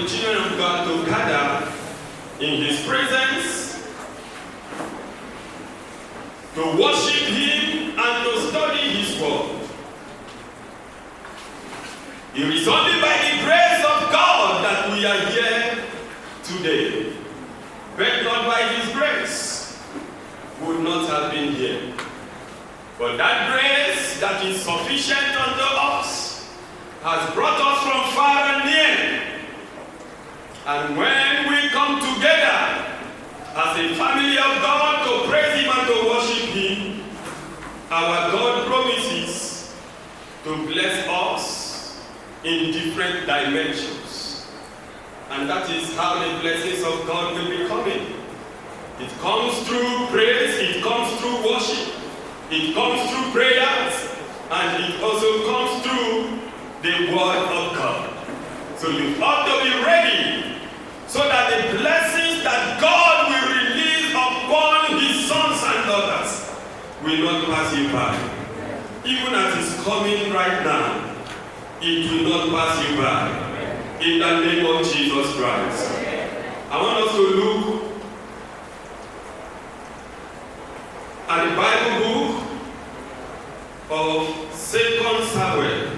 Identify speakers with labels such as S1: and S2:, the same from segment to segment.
S1: children of God to gather in His presence, to worship Him and to study His word. It is only by the grace of God that we are here today. But not by His grace, we would not have been here. But that grace that is sufficient unto us has brought us from far and near. And when we come together as a family of God to praise Him and to worship Him, our God promises to bless us in different dimensions. And that is how the blessings of God will be coming. It comes through praise, it comes through worship, it comes through prayers, and it also comes through the Word of God. So you ought to be ready so that the blessings that God will release upon His sons and daughters will not pass you by. Even as it's coming right now, it will not pass you by. In the name of Jesus Christ. I want us to look at the Bible book of 2 Samuel.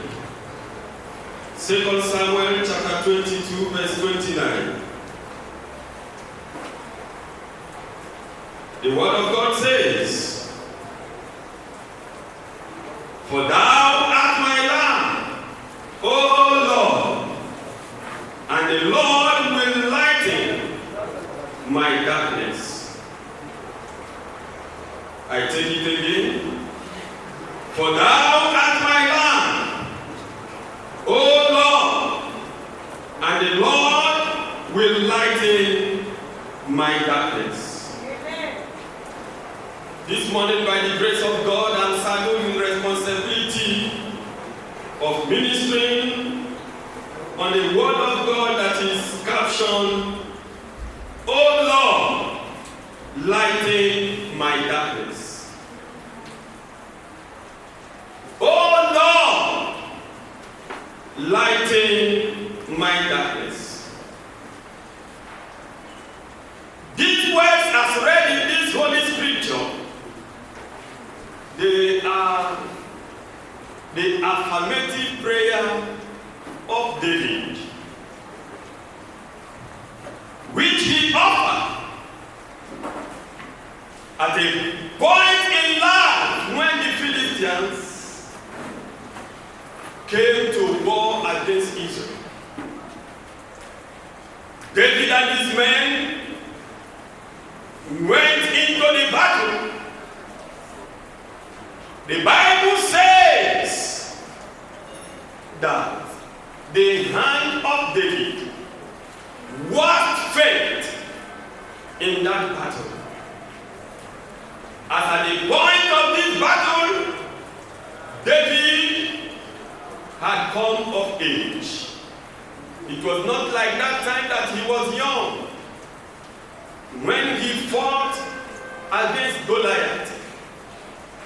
S1: 2 Samuel chapter 22 verse 29. The word of God says, "For thou art my lamb, O Lord, and the Lord will lighten my darkness." I take it again. "For thou art my lamb, O Lord, and the Lord will lighten my darkness." This morning, by the grace of God, I'm saddled with responsibility of ministering on the word of God that is captioned, "O Lord, lighten my darkness." "O Lord, lighten my darkness." These words as read in this Holy Scripture, they are the affirmative prayer of David, which he offered at a point in life when the Philistines came to war against Israel. David and his men went into the battle. The Bible says that the hand of David was faith in that battle. As at the point of this battle, David had come of age. It was not like that time that he was young when he fought against Goliath.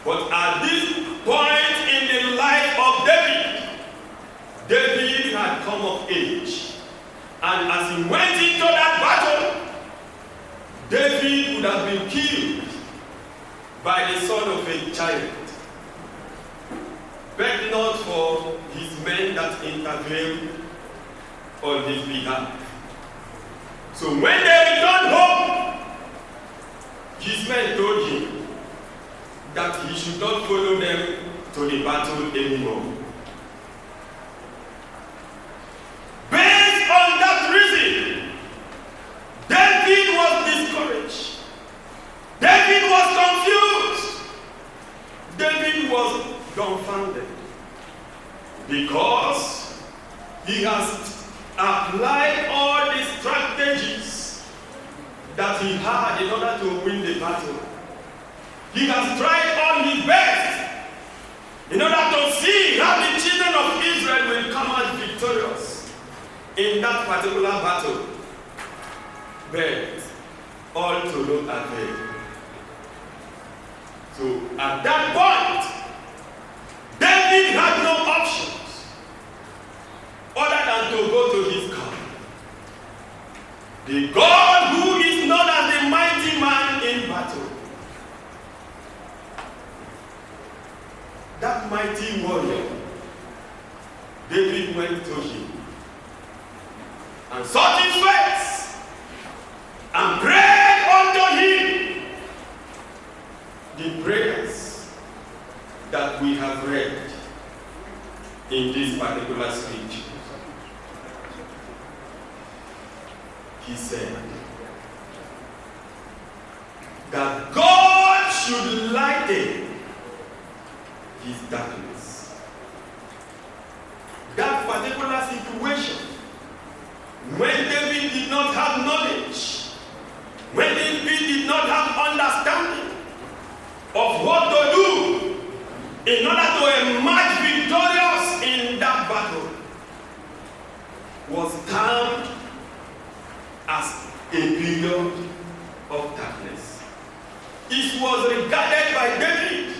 S1: But at this point in the life of David, David had come of age. And as he went into that battle, David would have been killed by the son of a giant. But not for his men that intervened on his behalf. So when they returned home, his men told him that he should not follow them to the battle anymore. Based on that reason, David was discouraged. David was confused. David was dumbfounded because he has applied all the strategies that he had in order to win the battle. He has tried all his best in order to see how the children of Israel will come out victorious in that particular battle. But all to no avail. So at that point, David had no options other than to go to his God The God who is known as the mighty man in battle. That mighty warrior, David went to him and sought his face and prayed unto him the prayers that we have read in this particular scripture. He said that God should lighten his darkness. That particular situation, when David did not have knowledge, when David did not have understanding of what to do in order to emerge victorious in that battle, was termed as a period of darkness. It was regarded by David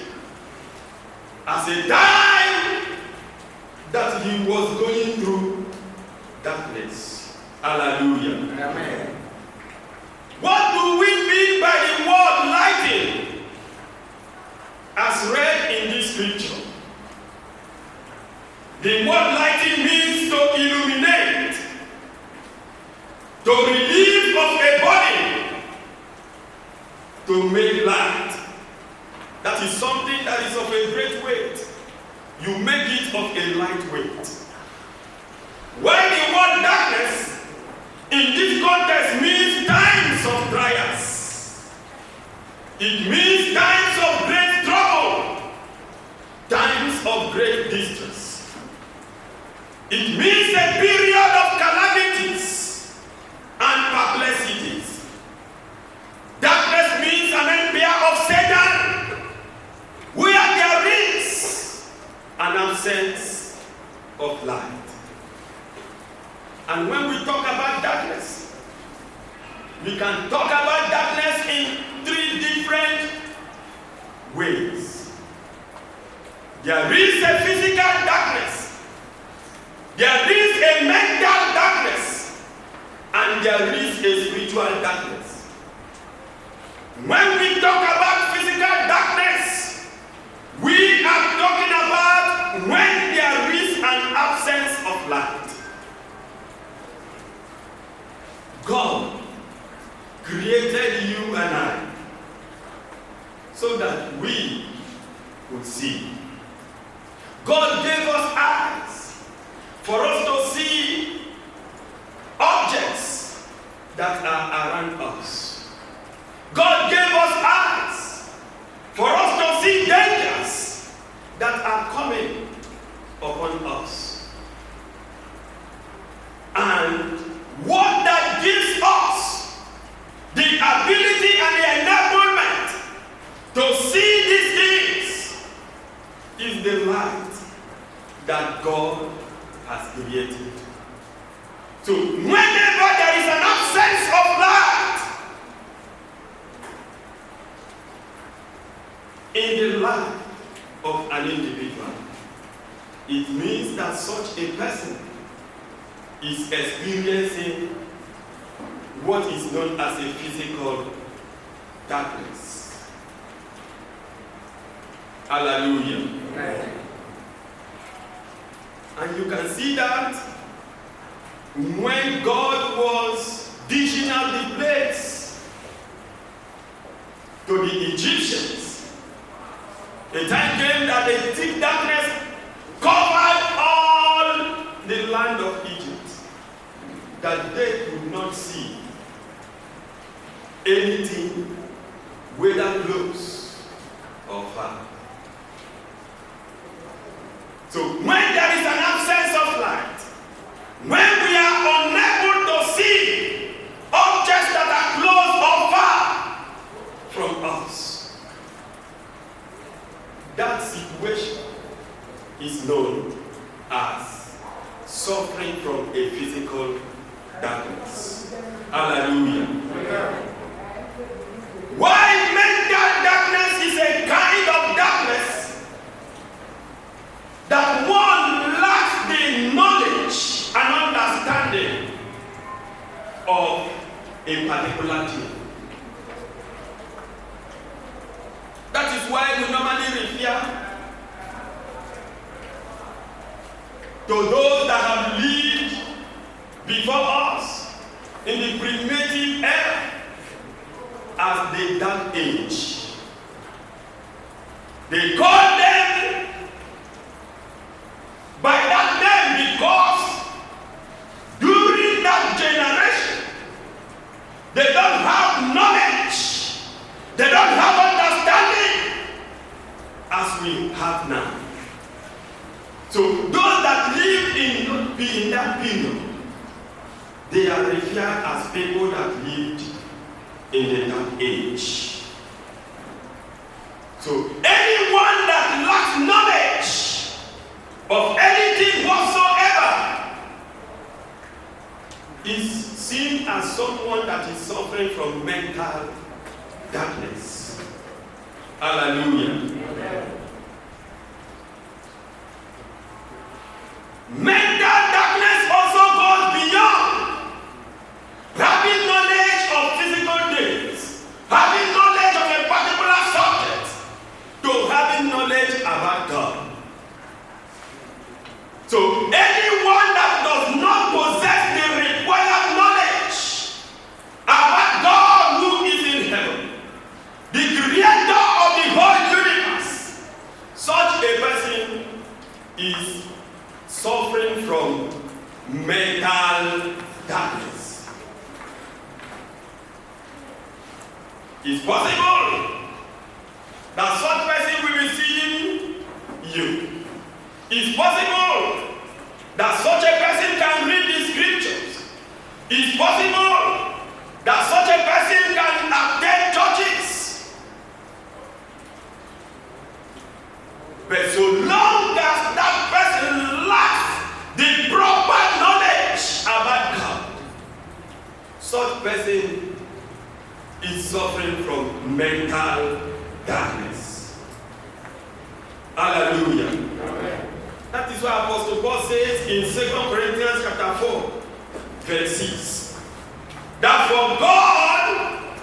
S1: as a time that he was going through darkness. Hallelujah.
S2: Amen.
S1: What do we mean by the word lighting as read in this scripture? The word lighting means to illuminate, to relieve of a body, to make light. That is something that is of a great weight. You make it of a light weight. When the word darkness in this context means times of trials. It means times of great trouble, times of great distress. It means a period of calamities and perplexities. Darkness means an empire of Satan, where there is an absence of light. And when we talk about darkness, we can talk about darkness in three different ways. There is a physical darkness, there is a mental darkness, and there is a spiritual darkness. When we talk about physical darkness, we are talking about when there is an absence of light. God created you and I so that we could see. God gave us eyes for us to see objects that are around us. God gave us eyes for us to see dangers that are coming upon us. And what that gives us the ability and the enablement to see these things is the light that God has created. So whenever there is an absence of light in the life of an individual, it means that such a person is experiencing what is known as a physical darkness. Hallelujah.
S2: Amen.
S1: And you can see that when God was dishing out the plagues to the Egyptians, a time came that a thick darkness covered all the land of Egypt, that they could not see anything, whether close or far. So when there is an absence of light, when we are unable to see objects that are close or far from us, that situation is known as suffering from a physical darkness. Hallelujah. Why mental darkness is a kind of darkness that one lacks the knowledge and understanding of a particular thing. That is why we normally refer to those that have lived before us in the primitive era as the Dark Age. They call them by that name because during that generation they don't have knowledge, they don't have understanding as we have now. So those that lived in that period, they are referred as people that lived in the Dark Age. So anyone that lacks knowledge of anything whatsoever is seen as someone that is suffering from mental darkness. Hallelujah. Mental darkness also goes beyond having knowledge of physical things, having knowledge of a particular subject, to having knowledge about God. So anyone that does not possess the required knowledge about God who is in heaven, the creator of the whole universe, such a person is suffering from mental darkness. It's possible that such person will be seeing you. It's possible that such a person can read the scriptures. It's possible that such a person can attend churches. But so long as that person lacks the proper knowledge about God, such person is suffering from mental darkness. Hallelujah. Amen. That is why Apostle Paul says in 2 Corinthians chapter 4, verse 6, that for God,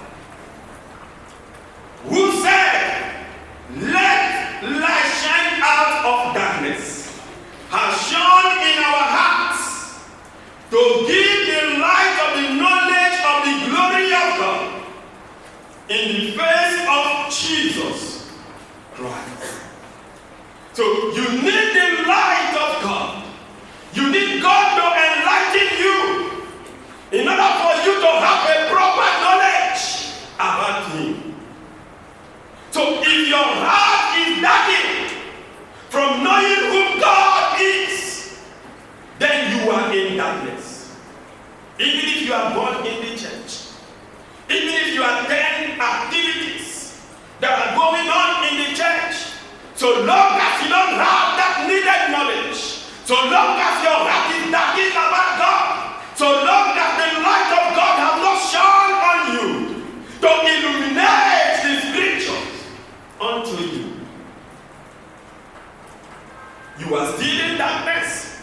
S1: who said, "Let light shine out of darkness," has shone in our hearts to give the light of the knowledge of the glory of God in the face of Jesus Christ. So you need the light of God. You need God to enlighten you in order for you to have a proper knowledge about Him. So if your heart is darkened from knowing who God is, then you are in darkness. Even if you are born in the church, even if you attend activities that are going on in the church, so long as you don't have that needed knowledge, so long as your heart is darkened about God, so long as the light of God has not shone on you to illuminate the scriptures unto you, you are still in darkness.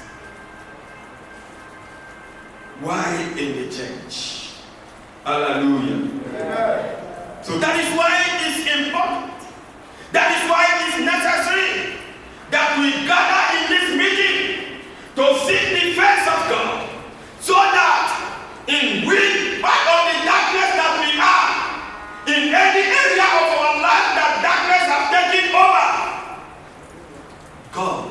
S1: Why in the church? Hallelujah. Yeah. So that is why it is important. That is why it is necessary that we gather in this meeting to seek the face of God, so that in which part of the darkness that we are, in any area of our life that darkness has taken over, God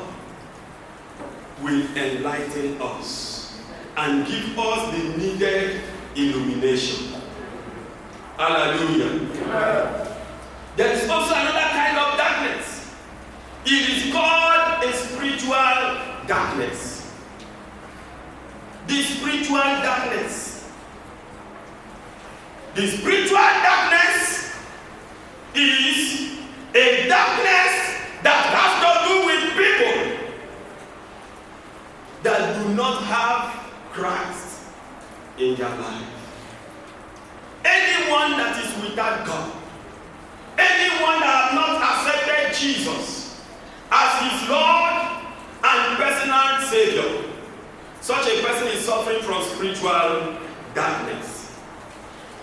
S1: will enlighten us and give us the needed illumination. Hallelujah. Yeah. There is also another kind of darkness. It is called a spiritual darkness. The spiritual darkness. The spiritual darkness is a darkness that has to do with people that do not have Christ in their life. Anyone that is without God, anyone that has not accepted Jesus as his Lord and personal Savior, such a person is suffering from spiritual darkness.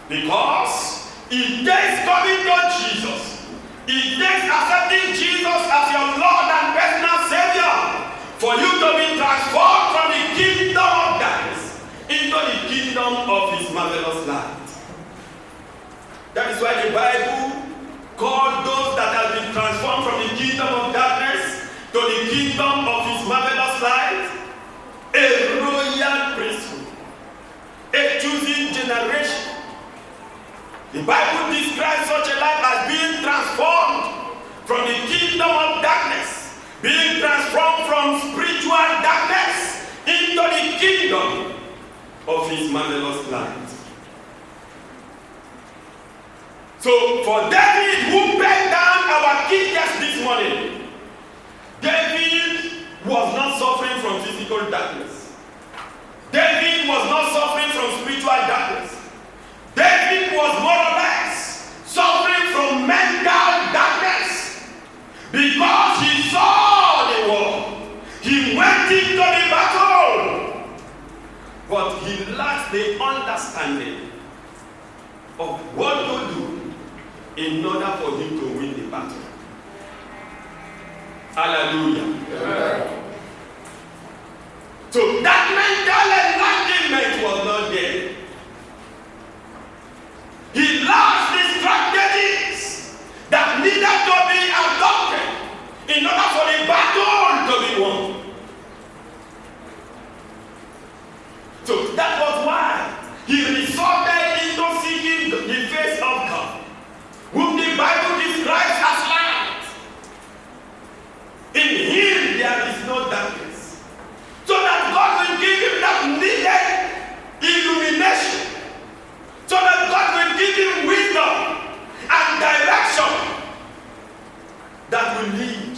S1: Because it takes coming to Jesus. It takes accepting Jesus as your Lord and personal Savior for you to be transformed from the kingdom of darkness into the kingdom of His marvelous light. That is why the Bible called those that have been transformed from the kingdom of darkness to the kingdom of His marvelous light a royal priesthood, a choosing generation. The Bible describes such a life as being transformed from the kingdom of darkness, being transformed from spiritual darkness into the kingdom of His marvelous light. So for David, who bent down our kickers this morning, David was not suffering from physical darkness. David was not suffering from spiritual darkness. David was more or less suffering from mental darkness because he saw the war. He went into the battle, but he lacked the understanding of what to do in order for him to win the battle. Hallelujah. Yeah. So that mental enlightenment was not there. He lost the strategies that needed to be adopted in order for the battle to be won. So that was why he resorted into seeking the face of God, whom the Bible describes as light. In Him there is no darkness. So that God will give him that needed illumination. So that God will give him wisdom and direction that will lead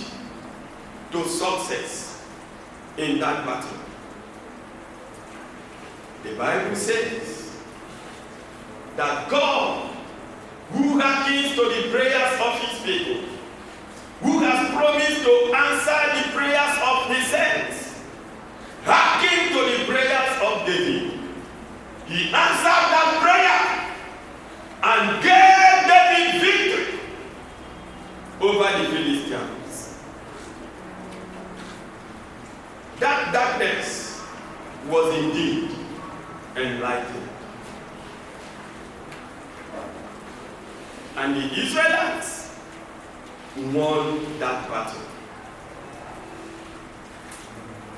S1: to success in that battle. The Bible says that God, who hearkens to the prayers of His people, who has promised to answer the prayers of the saints, hearkened to the prayers of David. He answered that prayer and gave David victory over the Philistines. That darkness was indeed enlightened. And the Israelites won that battle.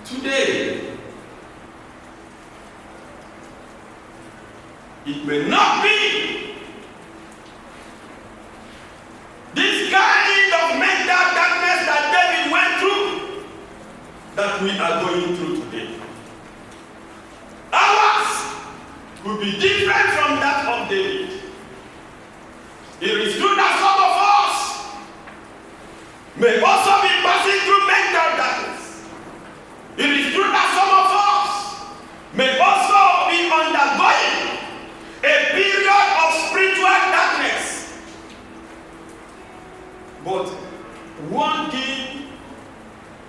S1: Today, it may not be this kind of mental darkness that David went through that we are going through today. Ours will be different from that of David. It is true that some of us may also be passing through mental darkness. It is true that some of us may also be undergoing a period of spiritual darkness. But one thing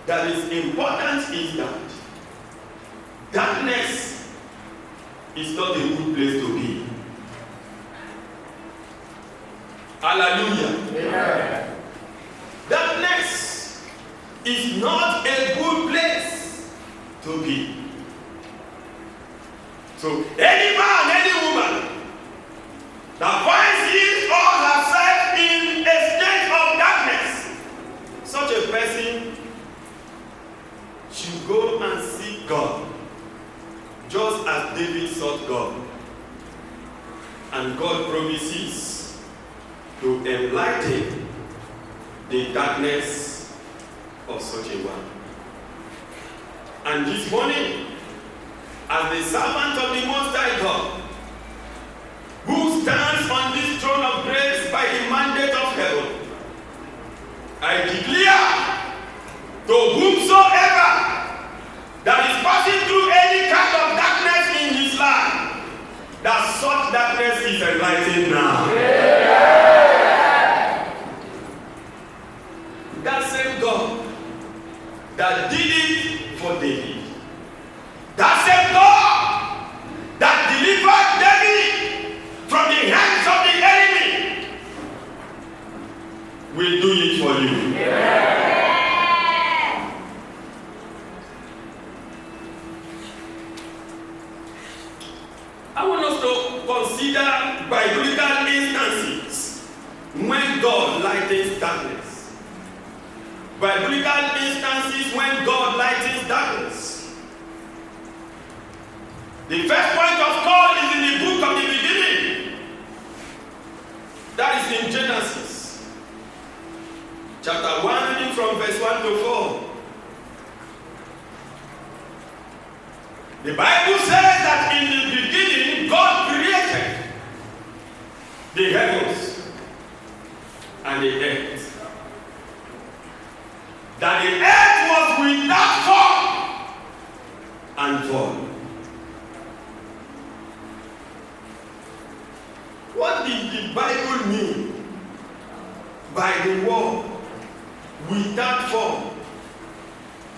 S1: that is important is that darkness is not a good place to be. Hallelujah. Amen. Darkness is not a good place to be. So any man, any woman that finds his or herself in a state of darkness, such a person should go and seek God, just as David sought God. And God promises to enlighten the darkness of such a one. And this morning, as the servant of the Most High God, who stands on this throne of grace by the mandate of heaven, I declare to whomsoever that is passing through any kind of darkness in his life, that such darkness is enlightened now. Yeah. That same God that did it for David, that same God that delivered David from the want us to consider biblical instances when God lightens darkness. Biblical instances when God lightens darkness. The first point of call is in the book of the beginning. That is in Genesis. Chapter 1, reading from verse 1 to 4. The Bible says that in the beginning, God created the heavens and the earth. That the earth was without form and void. What did the Bible mean by the word without form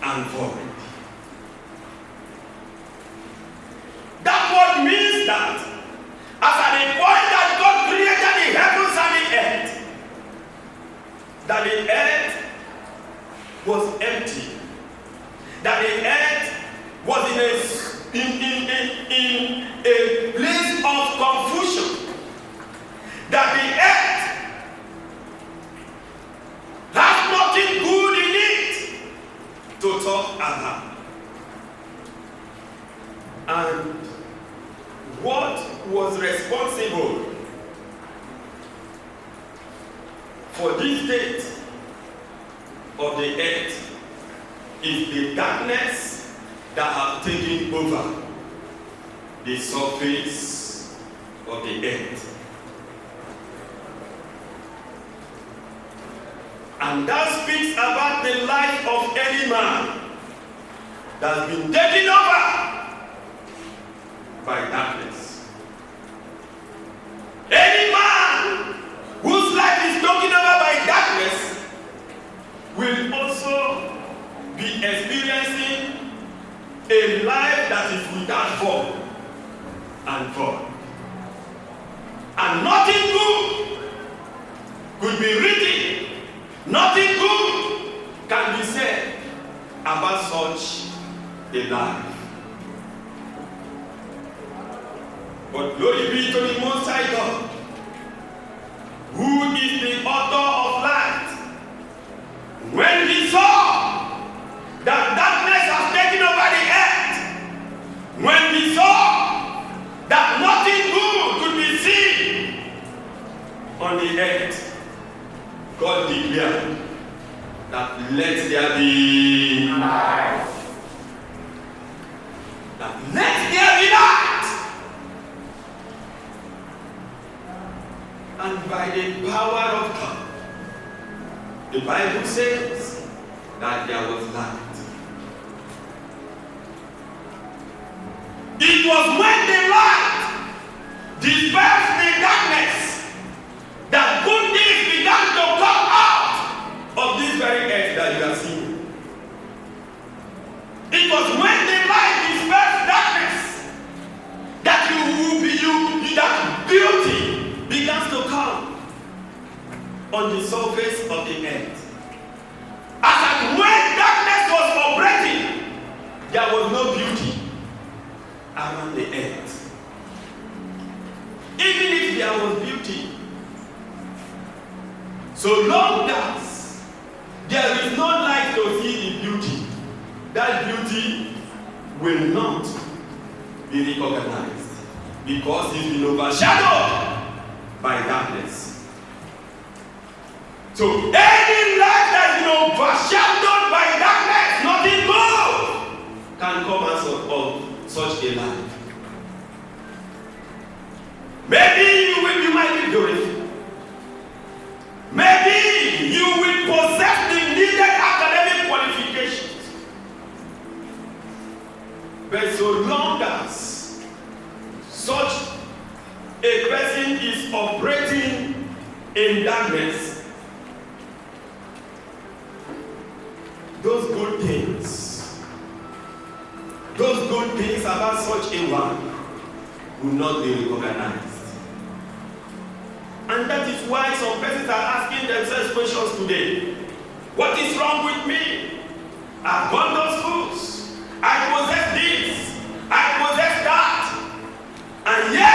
S1: and void? That word means that as at the point that God created the heavens and the earth, that the earth was empty, that the earth was in a place of confusion, that the earth has nothing good in it to talk about. And what was responsible for this state of the earth is the darkness that has taken over the surface of the earth. And that speaks about the life of any man that has been taken over by darkness. Any man whose life is taken over by darkness will also be experiencing a life that is without form and void. And nothing good could be written, nothing good can be said about such a life. But glory be to the Most High God, who is the author of light. When he saw that darkness has taken over the earth, when he saw that nothing good could be seen on the earth, God declared that let there be light. That let there be light. And by the power of God, the Bible says that there was light. It was when the light dispersed the darkness that good things began to come out of this very earth that you are seeing. It was when the light dispersed darkness that that beauty begins to come on the surface of the earth. As at when darkness was operating, there was no beauty around the earth. Even if there was beauty, so long as there is no light to see the beauty, that beauty will not be recognized because it's been overshadowed by darkness. So any light that is overshadowed by darkness, nothing good can come out of such a light. Maybe you might be beautiful. Maybe you will possess the needed academic qualifications. But so long as such a person is operating in darkness, those good things about such a one will not be recognized. And that is why some persons are asking themselves questions today. What is wrong with me? I've gone those schools. I possess this. I possess that. And yet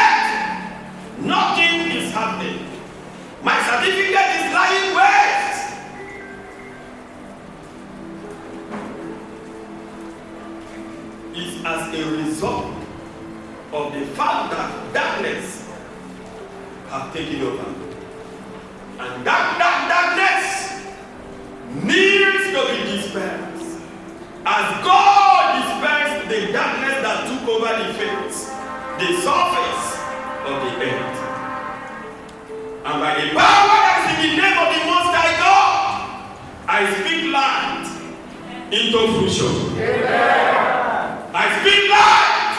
S1: have taken over. And that darkness needs to be dispersed. As God dispersed the darkness that took over the face, the surface of the earth. And by the power that's in the name of the Most High God, I speak light into fruition. Amen. I speak light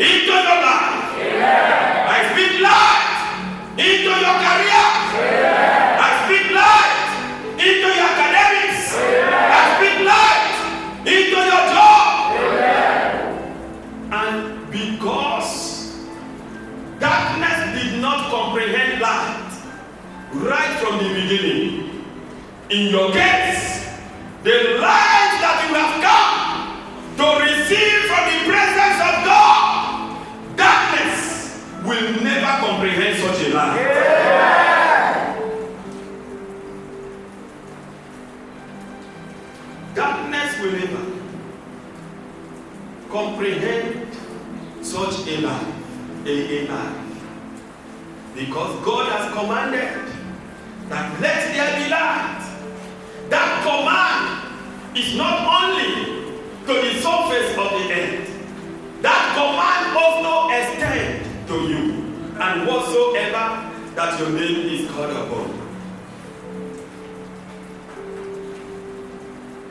S1: into your life. Amen. I speak light into your career. Amen. I speak light into your academics. Amen. I speak light into your job. Amen. And because darkness did not comprehend light right from the beginning, in your case, the light that you have come to receive from the presence of God, darkness will never comprehend such a light. Yeah. Darkness will never comprehend such a light. Because God has commanded that let there be light. That command is not only to the surface of the earth. That command also extends to you and whatsoever that your name is called upon.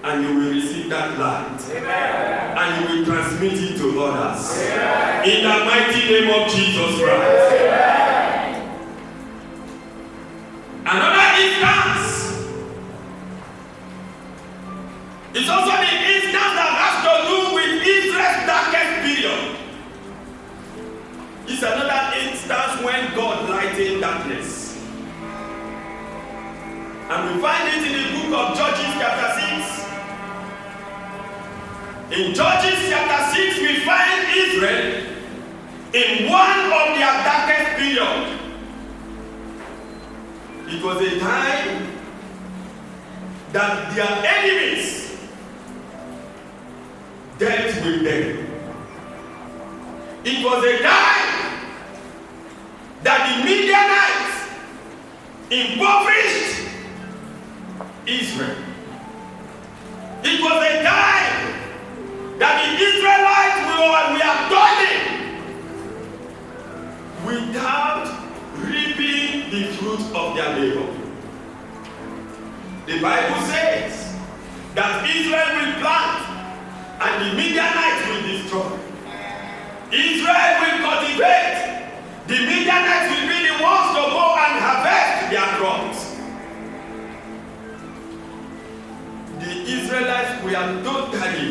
S1: And you will receive that light. Amen. And you will transmit it to others. Amen. In the mighty name of Jesus Christ. Amen. Another instance. It's also the instance that has to do with Israel's darkest period. It's another instance when God lightened darkness. And we find it in the book of Judges chapter 6. In Judges chapter 6, we find Israel in one of their darkest periods. It was a time that their enemies dealt with them. It was a time that the Midianites impoverished Israel. It was a time that the Israelites were toiling without reaping the fruit of their labor. The Bible says that Israel will plant and the Midianites will destroy. Israel will cultivate. The Midianites will be the ones to go and harvest their crops. The Israelites were totally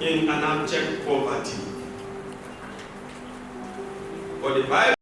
S1: in an abject poverty. But the Bible